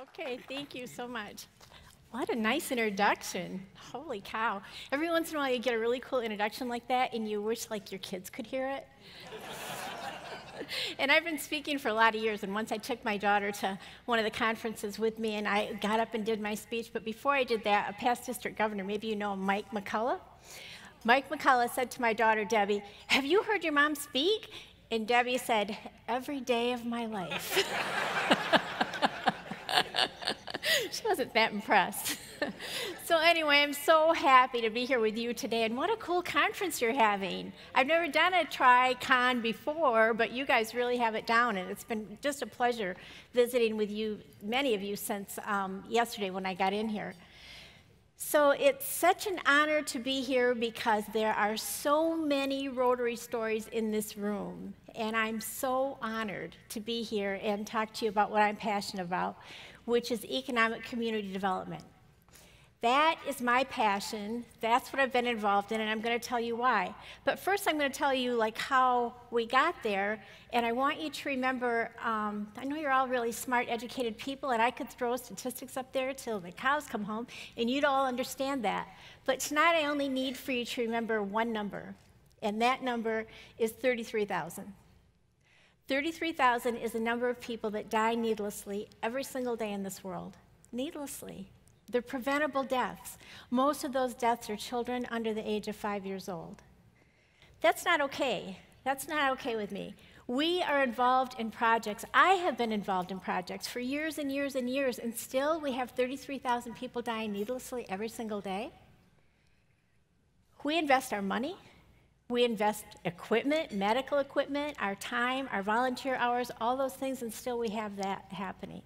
Okay, thank you so much. What a nice introduction. Holy cow. Every once in a while you get a really cool introduction like that and you wish like your kids could hear it. And I've been speaking for a lot of years, and once I took my daughter to one of the conferences with me and I got up and did my speech, but before I did that, a past district governor, maybe you know Mike McCullough? Mike McCullough said to my daughter, Debbie, "Have you heard your mom speak?" And Debbie said, "Every day of my life." She wasn't that impressed. So anyway, I'm so happy to be here with you today, and what a cool conference you're having. I've never done a TriCon before, but you guys really have it down, and it's been just a pleasure visiting with you, many of you, since yesterday when I got in here. So it's such an honor to be here because there are so many Rotary stories in this room, and I'm so honored to be here and talk to you about what I'm passionate about, which is economic community development. That is my passion. That's what I've been involved in, and I'm going to tell you why. But first, I'm going to tell you like how we got there, and I want you to remember, I know you're all really smart, educated people, and I could throw statistics up there till the cows come home, and you'd all understand that. But tonight, I only need for you to remember one number, and that number is 33,000. 33,000 is the number of people that die needlessly every single day in this world. Needlessly. They're preventable deaths. Most of those deaths are children under the age of 5 years old. That's not okay. That's not okay with me. We are involved in projects. I have been involved in projects for years and years and years, and still we have 33,000 people dying needlessly every single day. We invest our money. We invest equipment, medical equipment, our time, our volunteer hours, all those things, and still we have that happening.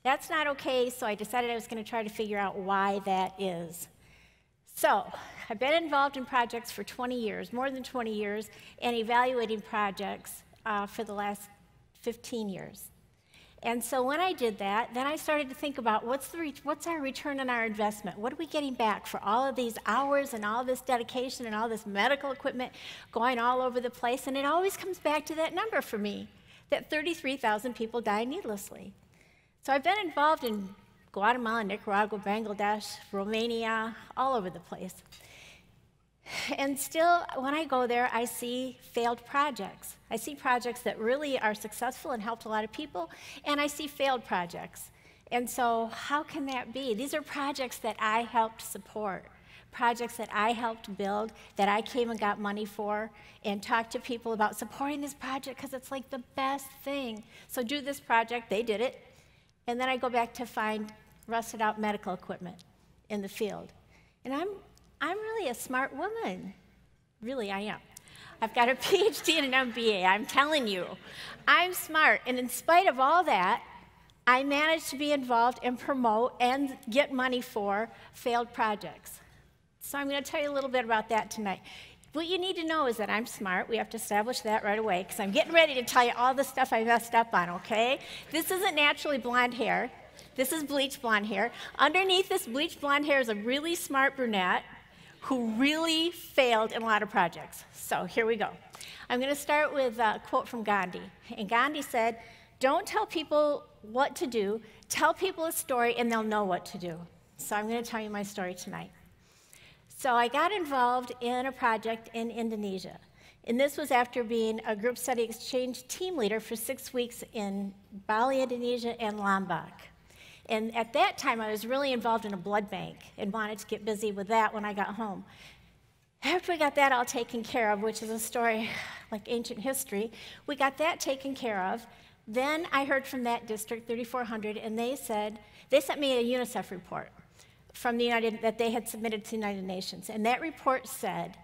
That's not okay, so I decided I was going to try to figure out why that is. So I've been involved in projects for 20 years, more than 20 years, and evaluating projects for the last 15 years. And so when I did that, then I started to think about what's our return on our investment? What are we getting back for all of these hours and all this dedication and all this medical equipment going all over the place? And it always comes back to that number for me, that 33,000 people die needlessly. So I've been involved in Guatemala, Nicaragua, Bangladesh, Romania, all over the place. And still, when I go there, I see failed projects. I see projects that really are successful and helped a lot of people, and I see failed projects. And so how can that be? These are projects that I helped support, projects that I helped build, that I came and got money for, and talked to people about supporting this project because it's like the best thing. So do this project, they did it, and then I go back to find rusted out medical equipment in the field. And I'm really a smart woman. Really, I am. I've got a PhD and an MBA, I'm telling you. I'm smart, and in spite of all that, I managed to be involved and promote and get money for failed projects. So I'm going to tell you a little bit about that tonight. What you need to know is that I'm smart. We have to establish that right away, because I'm getting ready to tell you all the stuff I messed up on, okay? This isn't naturally blonde hair. This is bleached blonde hair. Underneath this bleached blonde hair is a really smart brunette who really failed in a lot of projects. So here we go. I'm going to start with a quote from Gandhi. And Gandhi said, "Don't tell people what to do, tell people a story and they'll know what to do." So I'm going to tell you my story tonight. So I got involved in a project in Indonesia. And this was after being a group study exchange team leader for 6 weeks in Bali, Indonesia, and Lombok. And at that time, I was really involved in a blood bank and wanted to get busy with that when I got home. After we got that all taken care of, which is a story like ancient history, we got that taken care of. Then I heard from that district, 3,400, and they sent me a UNICEF report from that they had submitted to the United Nations. And that report said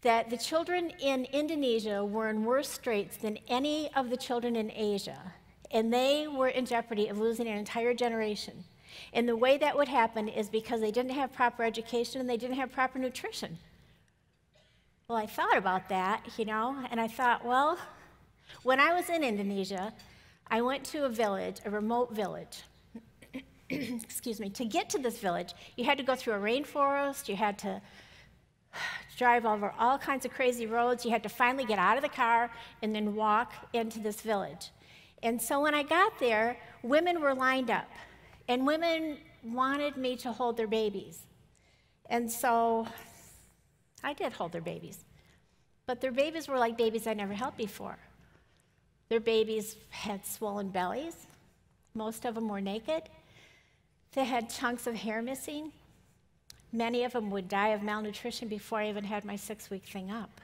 that the children in Indonesia were in worse straits than any of the children in Asia. And they were in jeopardy of losing an entire generation. And the way that would happen is because they didn't have proper education and they didn't have proper nutrition. Well, I thought about that, and I thought, well, when I was in Indonesia, I went to a village, a remote village. Excuse me. To get to this village, you had to go through a rainforest, you had to drive over all kinds of crazy roads, you had to finally get out of the car and then walk into this village. And so when I got there, women were lined up, and women wanted me to hold their babies. And so I did hold their babies. But their babies were like babies I never held before. Their babies had swollen bellies. Most of them were naked. They had chunks of hair missing. Many of them would die of malnutrition before I even had my 6-week thing up.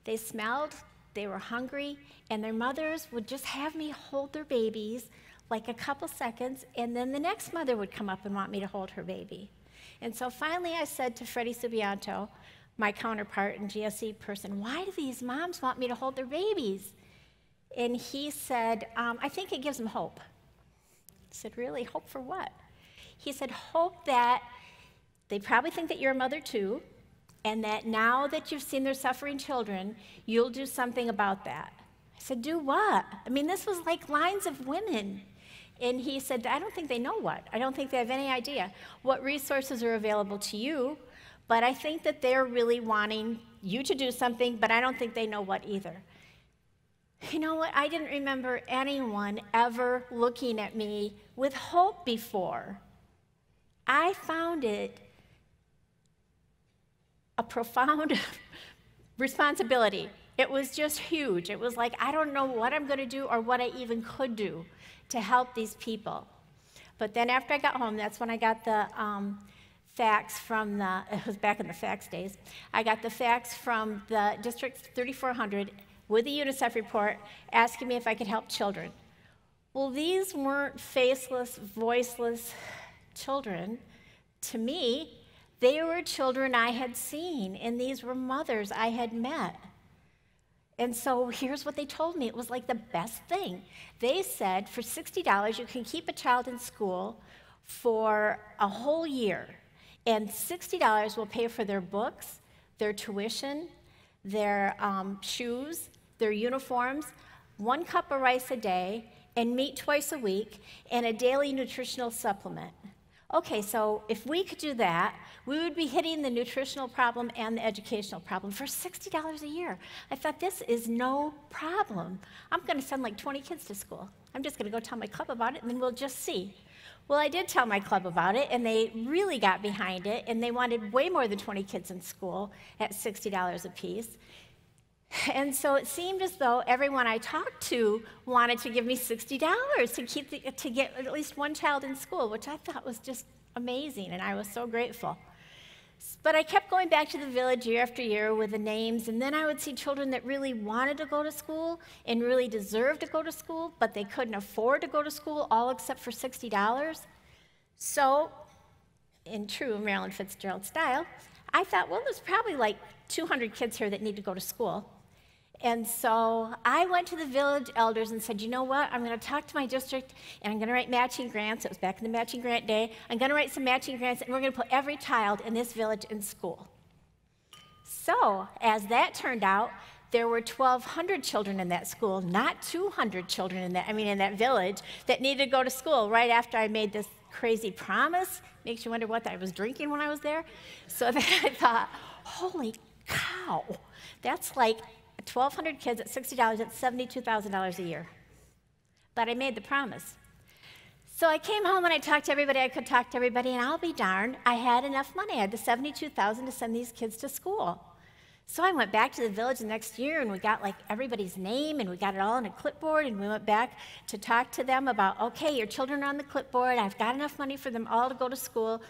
They smelled, they were hungry, and their mothers would just have me hold their babies like a couple seconds, and then the next mother would come up and want me to hold her baby. And so finally I said to Freddie Subianto, my counterpart and GSE person, why do these moms want me to hold their babies? And he said, I think it gives them hope. I said, really? Hope for what? He said, hope that they probably think that you're a mother too, and that now that you've seen their suffering children, you'll do something about that. I said, do what? I mean, this was like lines of women. And he said, I don't think they know what. I don't think they have any idea what resources are available to you, but I think that they're really wanting you to do something, but I don't think they know what either. You know what? I didn't remember anyone ever looking at me with hope before. I found it a profound responsibility. It was just huge. It was like, I don't know what I'm going to do or what I even could do to help these people. But then after I got home, that's when I got the fax from it was back in the fax days, I got the fax from the District 3400 with a UNICEF report asking me if I could help children. Well, these weren't faceless, voiceless children. To me, they were children I had seen, and these were mothers I had met. And so here's what they told me. It was like the best thing. They said, for $60, you can keep a child in school for a whole year. And $60 will pay for their books, their tuition, their shoes, their uniforms, 1 cup of rice a day, and meat twice a week, and a daily nutritional supplement. Okay, so if we could do that, we would be hitting the nutritional problem and the educational problem for $60 a year. I thought, this is no problem. I'm going to send like 20 kids to school. I'm just going to go tell my club about it, and then we'll just see. Well, I did tell my club about it, and they really got behind it, and they wanted way more than 20 kids in school at $60 a piece. And so it seemed as though everyone I talked to wanted to give me $60 to get at least one child in school, which I thought was just amazing, and I was so grateful. But I kept going back to the village year after year with the names, and then I would see children that really wanted to go to school and really deserved to go to school, but they couldn't afford to go to school, all except for $60. So, in true Marilyn Fitzgerald style, I thought, well, there's probably like 200 kids here that need to go to school. And so I went to the village elders and said, you know what, I'm going to talk to my district, and I'm going to write matching grants. It was back in the matching grant day. I'm going to write some matching grants, and we're going to put every child in this village in school. So as that turned out, there were 1,200 children in that school, not 200 children in that village that needed to go to school right after I made this crazy promise. Makes you wonder what I was drinking when I was there. So then I thought, holy cow, that's like 1,200 kids at $60, that's $72,000 a year. But I made the promise. So I came home and I talked to everybody I could talk to everybody, and I'll be darned, I had enough money. I had the $72,000 to send these kids to school. So I went back to the village the next year, and we got like everybody's name, and we got it all on a clipboard, and we went back to talk to them about, okay, your children are on the clipboard. I've got enough money for them all to go to school.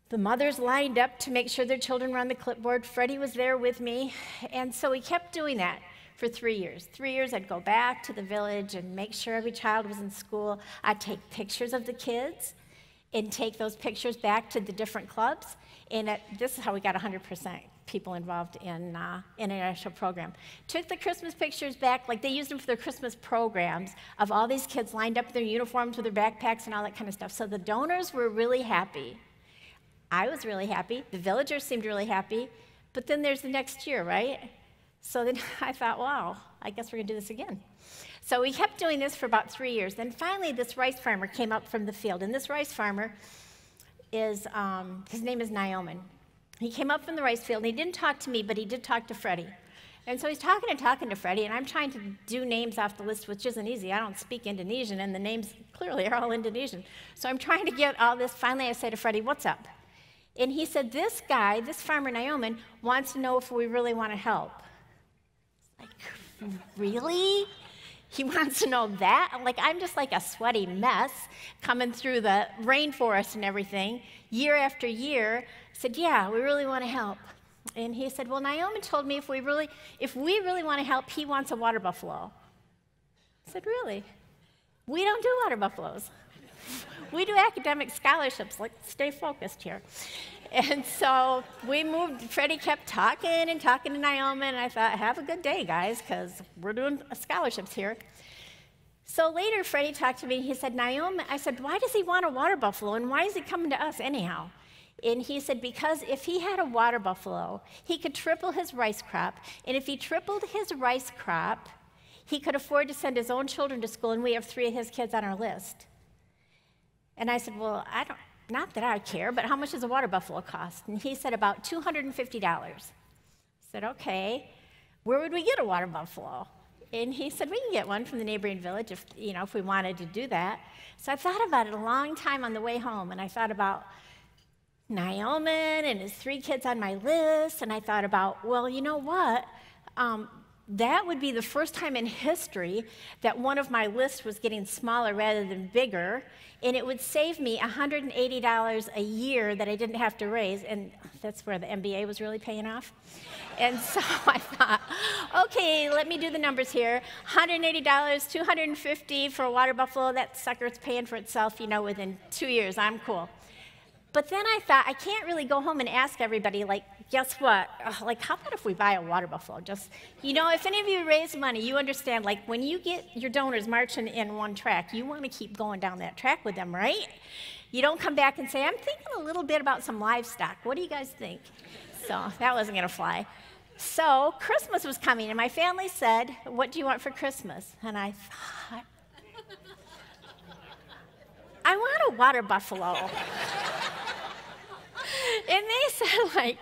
The mothers lined up to make sure their children were on the clipboard. Freddie was there with me. And so we kept doing that for 3 years. 3 years, I'd go back to the village and make sure every child was in school. I'd take pictures of the kids and take those pictures back to the different clubs. And this is how we got 100% people involved in an international program. Took the Christmas pictures back, like they used them for their Christmas programs, of all these kids lined up with their uniforms, with their backpacks and all that kind of stuff. So the donors were really happy. I was really happy. The villagers seemed really happy. But then there's the next year, right? So then I thought, wow, I guess we're going to do this again. So we kept doing this for about 3 years. Then finally, this rice farmer came up from the field. And this rice farmer is, his name is Nyoman. He came up from the rice field, and he didn't talk to me, but he did talk to Freddie. And so he's talking and talking to Freddie, and I'm trying to do names off the list, which isn't easy. I don't speak Indonesian, and the names clearly are all Indonesian. So I'm trying to get all this. Finally, I say to Freddie, what's up? And he said, this guy, this farmer Naaman, wants to know if we really want to help. Like, really? He wants to know that? I'm just like a sweaty mess coming through the rainforest and everything, year after year. I said, yeah, we really want to help. And he said, well, Naaman told me if we really want to help, he wants a water buffalo. I said, really? We don't do water buffaloes. We do academic scholarships. Stay focused here. And so we moved. Freddie kept talking and talking to Naaman, and I thought, have a good day, guys, because we're doing scholarships here. So later, Freddie talked to me. He said, Naaman, I said, why does he want a water buffalo, and why is he coming to us anyhow? And he said, because if he had a water buffalo, he could triple his rice crop. And if he tripled his rice crop, he could afford to send his own children to school, and we have 3 of his kids on our list. And I said, well, not that I care, but how much does a water buffalo cost? And he said, about $250. I said, okay, where would we get a water buffalo? And he said, we can get one from the neighboring village if we wanted to do that. So I thought about it a long time on the way home, and I thought about Naaman and his 3 kids on my list, and I thought about, well, you know what? That would be the first time in history that one of my lists was getting smaller rather than bigger, and it would save me $180 a year that I didn't have to raise, and that's where the MBA was really paying off. And so I thought, okay, let me do the numbers here. $180, $250 for a water buffalo, that sucker's paying for itself, within 2 years. I'm cool. But then I thought, I can't really go home and ask everybody, guess what? How about if we buy a water buffalo? Just, if any of you raise money, you understand, when you get your donors marching in one track, you want to keep going down that track with them, right? You don't come back and say, I'm thinking a little bit about some livestock. What do you guys think? So that wasn't going to fly. So Christmas was coming, and my family said, what do you want for Christmas? And I thought, I want a water buffalo. And they said,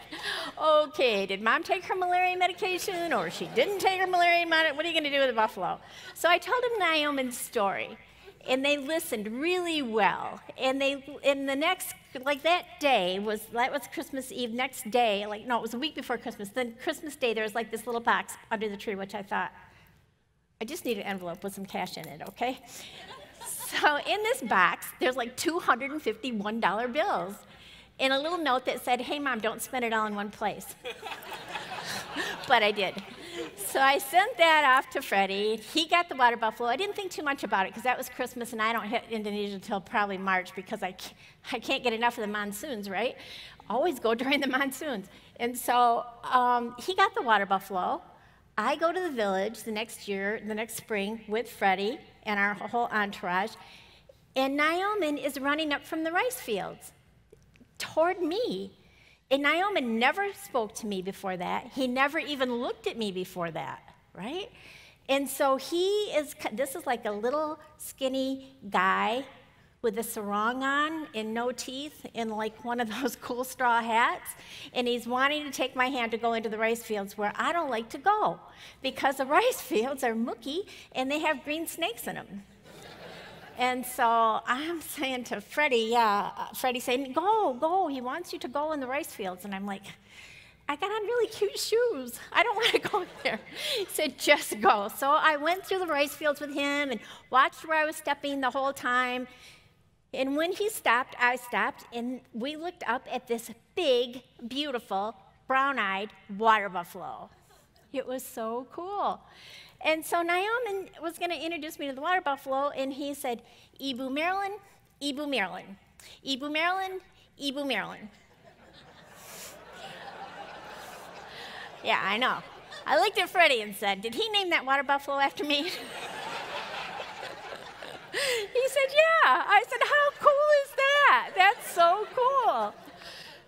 okay, did Mom take her malaria medication, or she didn't take her malaria medication? What are you going to do with the buffalo? So I told them Naaman's story, and they listened really well. And the next, that was Christmas Eve. Next day, it was a week before Christmas. Then Christmas Day, there was this little box under the tree, which I thought, I just need an envelope with some cash in it, okay? So in this box, there's $251 bills. And a little note that said, hey, Mom, don't spend it all in one place. But I did. So I sent that off to Freddie. He got the water buffalo. I didn't think too much about it because that was Christmas, and I don't hit Indonesia until probably March because I can't get enough of the monsoons, right? Always go during the monsoons. And so he got the water buffalo. I go to the village the next spring, with Freddie and our whole entourage, and Naaman is running up from the rice fields toward me. And Naaman never spoke to me before that. He never even looked at me before that, right? And so this is like a little skinny guy with a sarong on and no teeth and one of those cool straw hats. And he's wanting to take my hand to go into the rice fields where I don't like to go because the rice fields are mucky and they have green snakes in them. And so I'm saying to Freddie, Freddie's saying, go, he wants you to go in the rice fields. And I'm like, I got on really cute shoes. I don't want to go there. He said, just go. So I went through the rice fields with him and watched where I was stepping the whole time. And when he stopped, I stopped, and we looked up at this big, beautiful, brown-eyed water buffalo. It was so cool. And so Naaman was going to introduce me to the water buffalo, and he said, Ibu Marilyn, Ibu Marilyn, Ibu Marilyn, Ibu Marilyn. Yeah, I know. I looked at Freddie and said, did he name that water buffalo after me? He said, yeah. I said, how cool is that? That's so cool.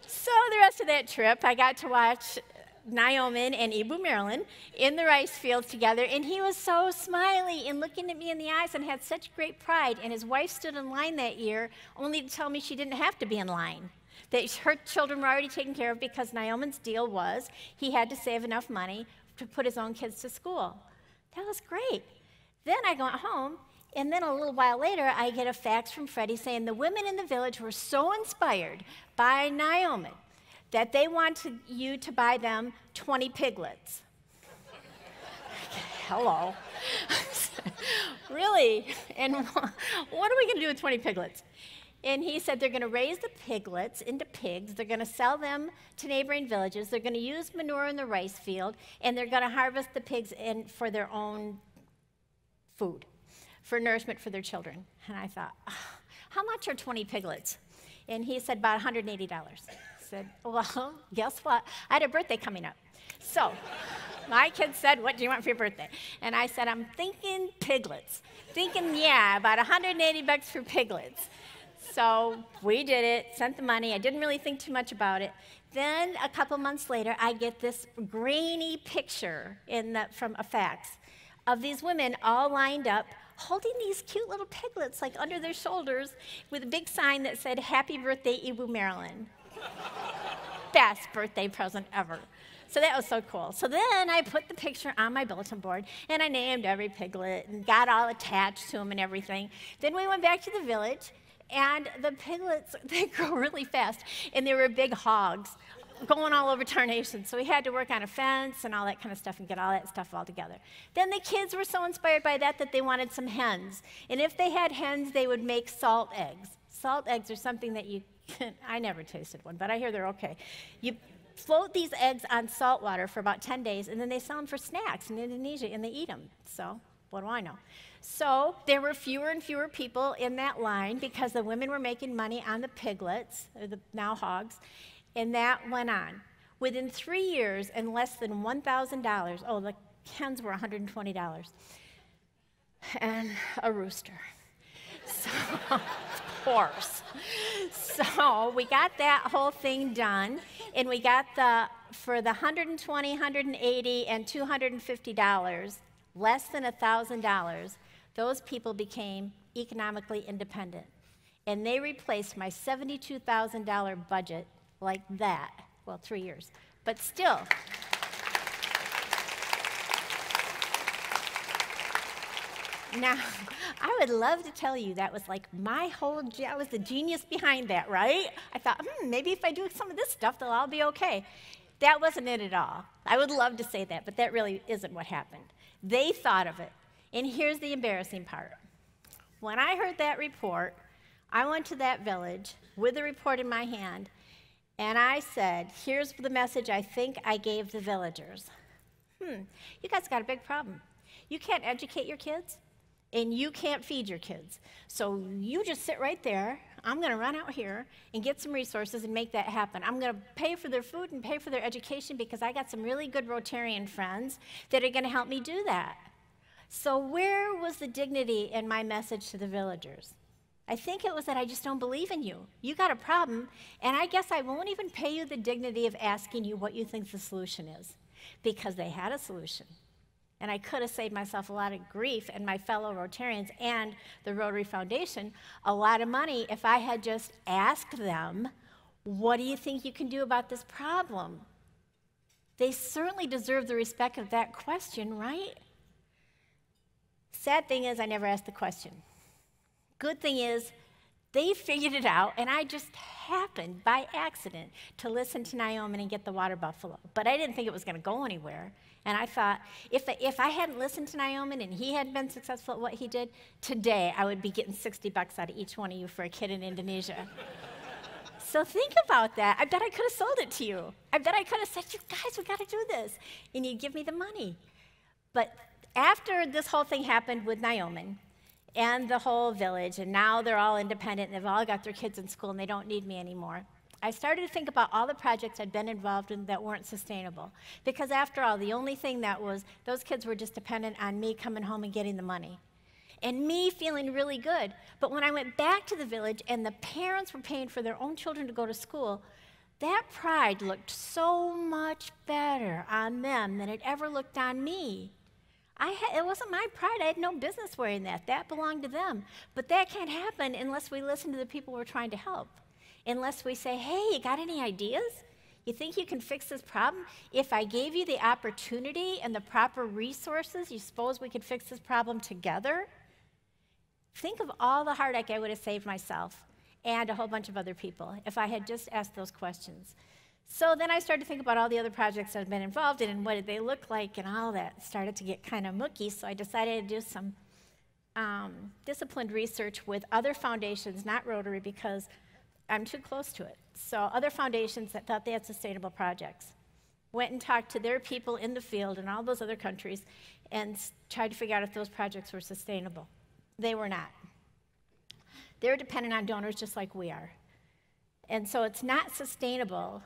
So the rest of that trip, I got to watch Naaman and Ibu Marilyn in the rice fields together, and he was so smiley and looking at me in the eyes and had such great pride. And his wife stood in line that year only to tell me she didn't have to be in line, that her children were already taken care of because Naaman's deal was he had to save enough money to put his own kids to school. That was great. Then I went home, and then a little while later, I get a fax from Freddie saying the women in the village were so inspired by Naomi that they wanted you to buy them 20 piglets. Hello. Really? And what are we going to do with 20 piglets? And he said they're going to raise the piglets into pigs. They're going to sell them to neighboring villages. They're going to use manure in the rice field, and they're going to harvest the pigs for their own food, for nourishment for their children. And I thought, oh, how much are 20 piglets? And he said about $180. I said, well, guess what? I had a birthday coming up. So my kids said, what do you want for your birthday? And I said, I'm thinking piglets. Thinking, yeah, about $180 for piglets. So we did it, sent the money. I didn't really think too much about it. Then a couple months later, I get this grainy picture from a fax of these women all lined up, holding these cute little piglets like under their shoulders with a big sign that said, Happy Birthday, Ibu Marilyn. Best birthday present ever. So that was so cool. So then I put the picture on my bulletin board, and I named every piglet and got all attached to them and everything. Then we went back to the village, and the piglets, they grow really fast, and they were big hogs going all over tarnation. So we had to work on a fence and all that kind of stuff and get all that stuff all together. Then the kids were so inspired by that they wanted some hens. And if they had hens, they would make salt eggs. Salt eggs are something that I never tasted one, but I hear they're okay. You float these eggs on salt water for about 10 days, and then they sell them for snacks in Indonesia, and they eat them. So what do I know? So there were fewer and fewer people in that line because the women were making money on the piglets, or the now hogs, and that went on. Within 3 years and less than $1,000, oh, the hens were $120, and a rooster. So, of course. So we got that whole thing done, and we got for the $120, $180, and $250, less than $1,000, those people became economically independent. And they replaced my $72,000 budget like that. Well, 3 years. But still. Now, I would love to tell you that was like I was the genius behind that, right? I thought, maybe if I do some of this stuff, they'll all be okay. That wasn't it at all. I would love to say that, but that really isn't what happened. They thought of it. And here's the embarrassing part. When I heard that report, I went to that village with the report in my hand, and I said, here's the message I think I gave the villagers. You guys got a big problem. You can't educate your kids, and you can't feed your kids. So you just sit right there. I'm going to run out here and get some resources and make that happen. I'm going to pay for their food and pay for their education because I got some really good Rotarian friends that are going to help me do that. So where was the dignity in my message to the villagers? I think it was that I just don't believe in you. You got a problem, and I guess I won't even pay you the dignity of asking you what you think the solution is, because they had a solution. And I could have saved myself a lot of grief and my fellow Rotarians and the Rotary Foundation a lot of money if I had just asked them, what do you think you can do about this problem? They certainly deserve the respect of that question, right? Sad thing is I never asked the question. Good thing is they figured it out, and I just happened by accident to listen to Naomi and get the water buffalo. But I didn't think it was going to go anywhere. And I thought, if I hadn't listened to Naomi and he hadn't been successful at what he did, today I would be getting $60 out of each one of you for a kid in Indonesia. So think about that. I bet I could have sold it to you. I bet I could have said, you guys, we got to do this. And you'd give me the money. But after this whole thing happened with Naomi and the whole village, and now they're all independent, and they've all got their kids in school, and they don't need me anymore, I started to think about all the projects I'd been involved in that weren't sustainable. Because after all, the only thing those kids were just dependent on me coming home and getting the money. And me feeling really good. But when I went back to the village and the parents were paying for their own children to go to school, that pride looked so much better on them than it ever looked on me. It wasn't my pride. I had no business wearing that. That belonged to them. But that can't happen unless we listen to the people we're trying to help. Unless we say, hey, you got any ideas? You think you can fix this problem? If I gave you the opportunity and the proper resources, you suppose we could fix this problem together? Think of all the heartache I would have saved myself and a whole bunch of other people if I had just asked those questions. So then I started to think about all the other projects I've been involved in and what did they look like, and all that started to get kind of mucky, so I decided to do some disciplined research with other foundations, not Rotary, because I'm too close to it. So other foundations that thought they had sustainable projects. Went and talked to their people in the field in all those other countries and tried to figure out if those projects were sustainable. They were not. They're dependent on donors just like we are. And so it's not sustainable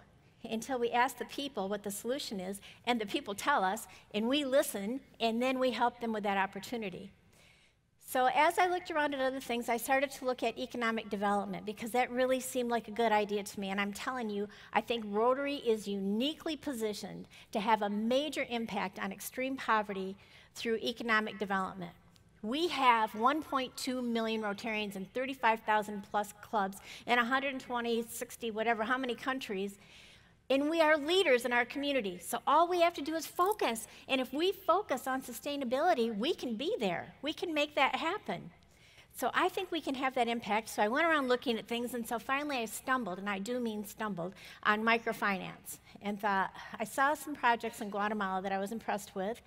until we ask the people what the solution is, and the people tell us, and we listen, and then we help them with that opportunity. So as I looked around at other things, I started to look at economic development because that really seemed like a good idea to me. And I'm telling you, I think Rotary is uniquely positioned to have a major impact on extreme poverty through economic development. We have 1.2 million Rotarians in 35,000 plus clubs in 120, 60, whatever, how many countries. And we are leaders in our community. So all we have to do is focus. And if we focus on sustainability, we can be there. We can make that happen. So I think we can have that impact. So I went around looking at things, and so finally I stumbled, and I do mean stumbled, on microfinance. And thought, I saw some projects in Guatemala that I was impressed with.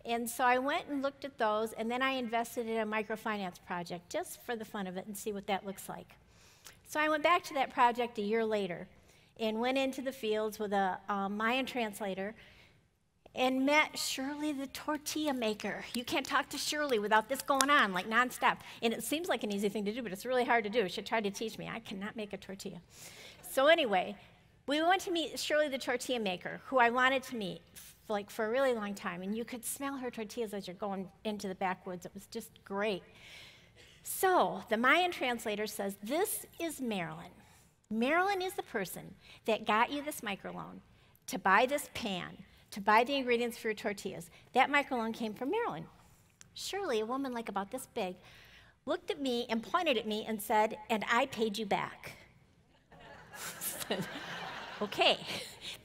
And so I went and looked at those, and then I invested in a microfinance project just for the fun of it and see what that looks like. So I went back to that project a year later and went into the fields with a Mayan translator and met Shirley the tortilla maker. You can't talk to Shirley without this going on, like nonstop. And it seems like an easy thing to do, but it's really hard to do. She tried to teach me. I cannot make a tortilla. So anyway, we went to meet Shirley the tortilla maker, who I wanted to meet for a really long time. And you could smell her tortillas as you're going into the backwoods. It was just great. So the Mayan translator says, this is Marilyn. Marilyn is the person that got you this microloan to buy this pan, to buy the ingredients for your tortillas. That microloan came from Marilyn. Shirley, a woman like about this big, looked at me and pointed at me and said, and I paid you back. Okay,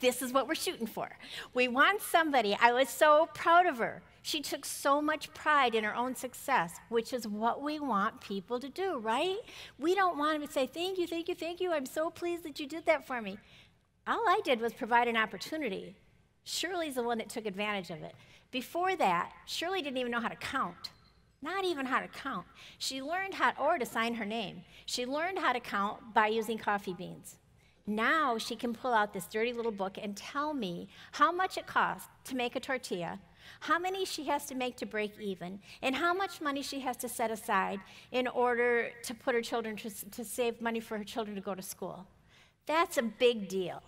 this is what we're shooting for. We want somebody. I was so proud of her. She took so much pride in her own success, which is what we want people to do, right? We don't want them to say, thank you, thank you, thank you. I'm so pleased that you did that for me. All I did was provide an opportunity. Shirley's the one that took advantage of it. Before that, Shirley didn't even know how to count. Not even how to count. She learned or to sign her name. She learned how to count by using coffee beans. Now she can pull out this dirty little book and tell me how much it costs to make a tortilla, how many she has to make to break even, and how much money she has to set aside in order to put her children to save money for her children to go to school. That's a big deal.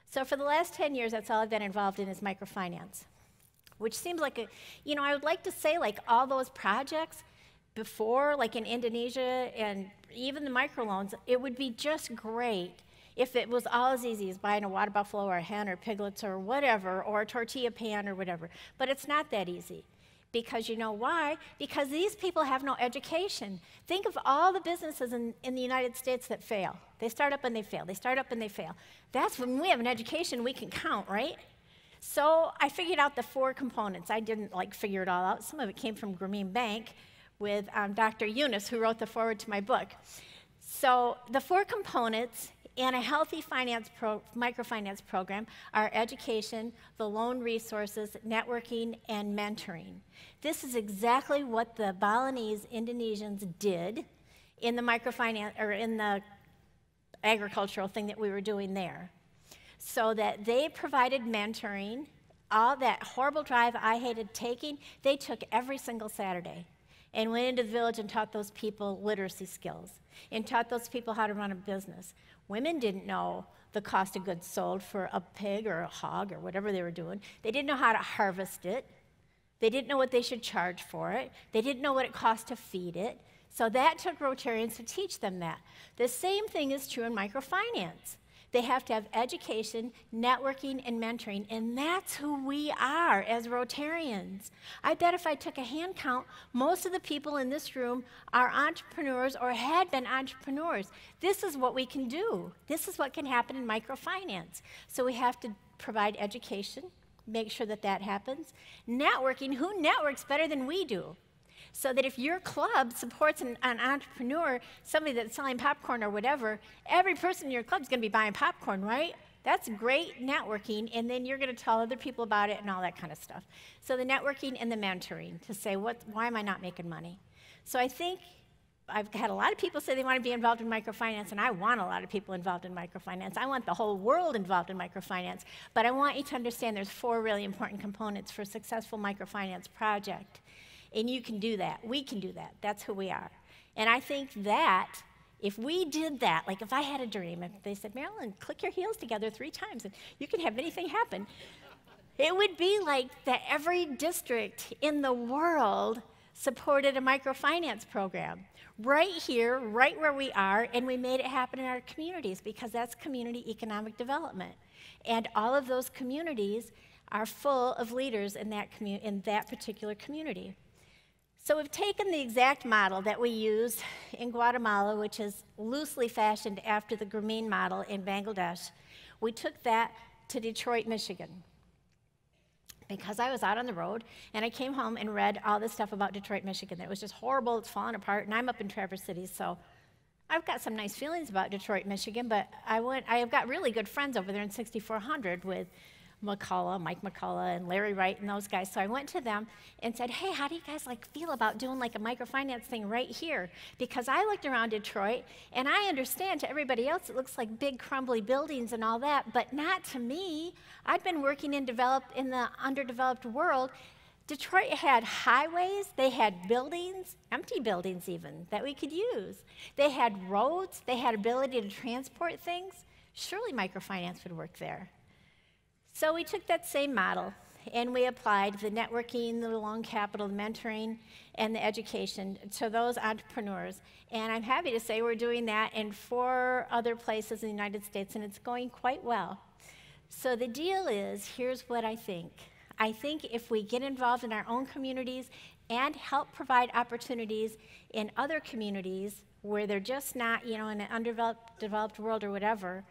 So for the last 10 years, that's all I've been involved in is microfinance, which seems like I would like to say like all those projects before, like in Indonesia and even the microloans, it would be just great if it was all as easy as buying a water buffalo or a hen or piglets or whatever, or a tortilla pan or whatever. But it's not that easy. Because you know why? Because these people have no education. Think of all the businesses in the United States that fail. They start up and they fail. They start up and they fail. That's when we have an education we can count, right? So I figured out the 4 components. I didn't figure it all out. Some of it came from Grameen Bank with Dr. Eunice, who wrote the foreword to my book. So the 4 components and a healthy microfinance program are education, the loan resources, networking, and mentoring. This is exactly what the Balinese Indonesians did in the microfinance, or in the agricultural thing that we were doing there. So that they provided mentoring. All that horrible drive I hated taking, they took every single Saturday and went into the village and taught those people literacy skills and taught those people how to run a business. Women didn't know the cost of goods sold for a pig or a hog or whatever they were doing. They didn't know how to harvest it. They didn't know what they should charge for it. They didn't know what it cost to feed it. So that took Rotarians to teach them that. The same thing is true in microfinance. They have to have education, networking, and mentoring, and that's who we are as Rotarians. I bet if I took a hand count, most of the people in this room are entrepreneurs or had been entrepreneurs. This is what we can do. This is what can happen in microfinance. So we have to provide education, make sure that that happens. Networking, who networks better than we do? So that if your club supports an entrepreneur, somebody that's selling popcorn or whatever, every person in your club is going to be buying popcorn, right? That's great networking, and then you're going to tell other people about it and all that kind of stuff. So the networking and the mentoring to say, why am I not making money? So I think I've had a lot of people say they want to be involved in microfinance, and I want a lot of people involved in microfinance. I want the whole world involved in microfinance, but I want you to understand there's 4 really important components for a successful microfinance project. And you can do that. We can do that. That's who we are. And I think that if we did that, like if I had a dream, if they said, Marilyn, click your heels together 3 times and you can have anything happen, it would be like that every district in the world supported a microfinance program right here, right where we are, and we made it happen in our communities because that's community economic development. And all of those communities are full of leaders in that particular community. So we've taken the exact model that we used in Guatemala, which is loosely fashioned after the Grameen model in Bangladesh. We took that to Detroit, Michigan, because I was out on the road, and I came home and read all this stuff about Detroit, Michigan. It was just horrible, it's falling apart, and I'm up in Traverse City, so I've got some nice feelings about Detroit, Michigan, but I have got really good friends over there in 6400 with Mike McCullough, and Larry Wright, and those guys. So I went to them and said, hey, how do you guys feel about doing a microfinance thing right here? Because I looked around Detroit, and I understand to everybody else it looks like big crumbly buildings and all that, but not to me. I'd been working in the underdeveloped world. Detroit had highways, they had buildings, empty buildings even, that we could use. They had roads, they had ability to transport things. Surely microfinance would work there. So we took that same model and we applied the networking, the loan capital, the mentoring, and the education to those entrepreneurs. And I'm happy to say we're doing that in 4 other places in the United States, and it's going quite well. So the deal is, here's what I think. I think if we get involved in our own communities and help provide opportunities in other communities where they're just not, in an underdeveloped world or whatever,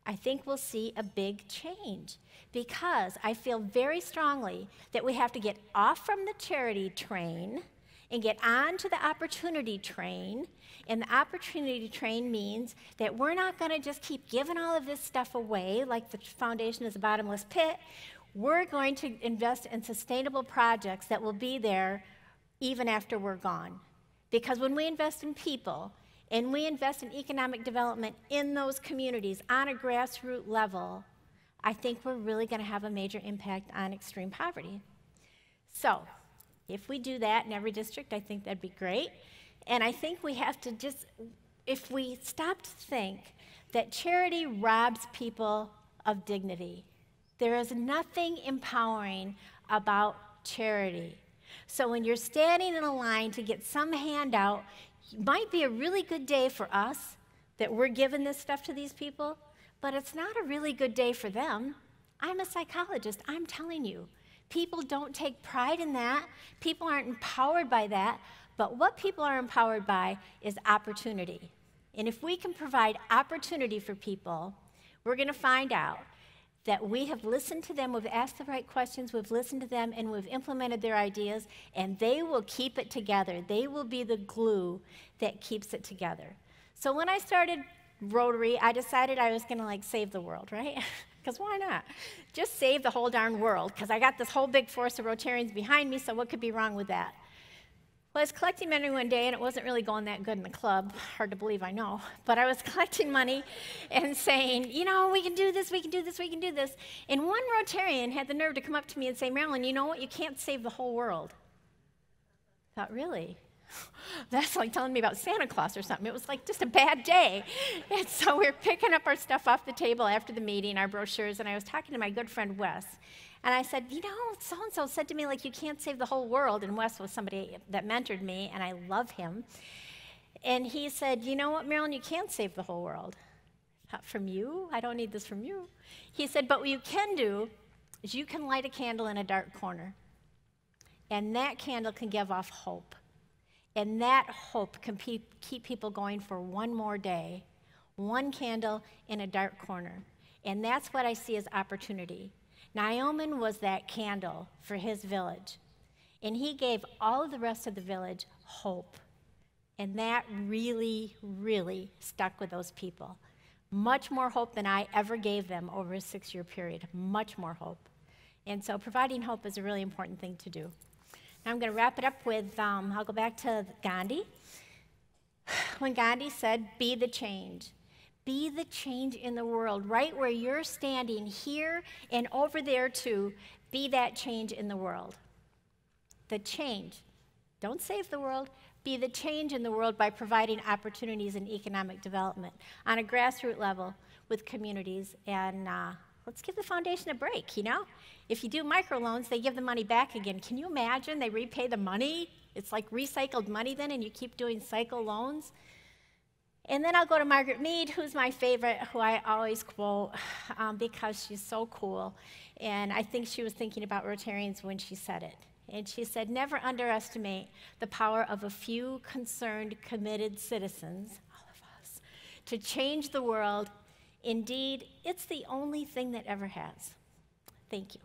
I think we'll see a big change, because I feel very strongly that we have to get off from the charity train and get on to the opportunity train. And the opportunity train means that we're not going to just keep giving all of this stuff away like the foundation is a bottomless pit. We're going to invest in sustainable projects that will be there even after we're gone. Because when we invest in people, and we invest in economic development in those communities on a grassroots level, I think we're really going to have a major impact on extreme poverty. So if we do that in every district, I think that'd be great. And I think we have to if we stop to think that charity robs people of dignity, there is nothing empowering about charity. So when you're standing in a line to get some handout, it might be a really good day for us that we're giving this stuff to these people, but it's not a really good day for them. I'm a psychologist. I'm telling you, people don't take pride in that. People aren't empowered by that. But what people are empowered by is opportunity. And if we can provide opportunity for people, we're going to find out that we have listened to them, we've asked the right questions, we've listened to them, and we've implemented their ideas, and they will keep it together. They will be the glue that keeps it together. So when I started Rotary, I decided I was going to save the world, right? Because why not? Just save the whole darn world, because I got this whole big force of Rotarians behind me, so what could be wrong with that? Well, I was collecting money one day, and it wasn't really going that good in the club. Hard to believe, I know. But I was collecting money and saying, we can do this, we can do this, we can do this. And one Rotarian had the nerve to come up to me and say, Marilyn, you know what? You can't save the whole world. I thought, really? That's like telling me about Santa Claus or something. It was just a bad day. And so we were picking up our stuff off the table after the meeting, our brochures, and I was talking to my good friend Wes. And I said, so-and-so said to me, you can't save the whole world. And Wes was somebody that mentored me, and I love him. And he said, you know what, Marilyn, you can't save the whole world. I From you? I don't need this from you. He said, but what you can do is you can light a candle in a dark corner, and that candle can give off hope. And that hope can keep people going for one more day, one candle in a dark corner. And that's what I see as opportunity. Naaman was that candle for his village, and he gave all of the rest of the village hope. And that really, really stuck with those people. Much more hope than I ever gave them over a 6-year period, much more hope. And so providing hope is a really important thing to do. Now I'm going to wrap it up with, I'll go back to Gandhi. When Gandhi said, be the change. Be the change in the world, right where you're standing here and over there too. Be that change in the world. The change. Don't save the world. Be the change in the world by providing opportunities in economic development on a grassroots level with communities. And let's give the foundation a break, you know? If you do microloans, they give the money back again. Can you imagine they repay the money? It's like recycled money then, and you keep doing cycle loans. And then I'll go to Margaret Mead, who's my favorite, who I always quote because she's so cool. And I think she was thinking about Rotarians when she said it. And she said, never underestimate the power of a few concerned, committed citizens, all of us, to change the world. Indeed, it's the only thing that ever has. Thank you.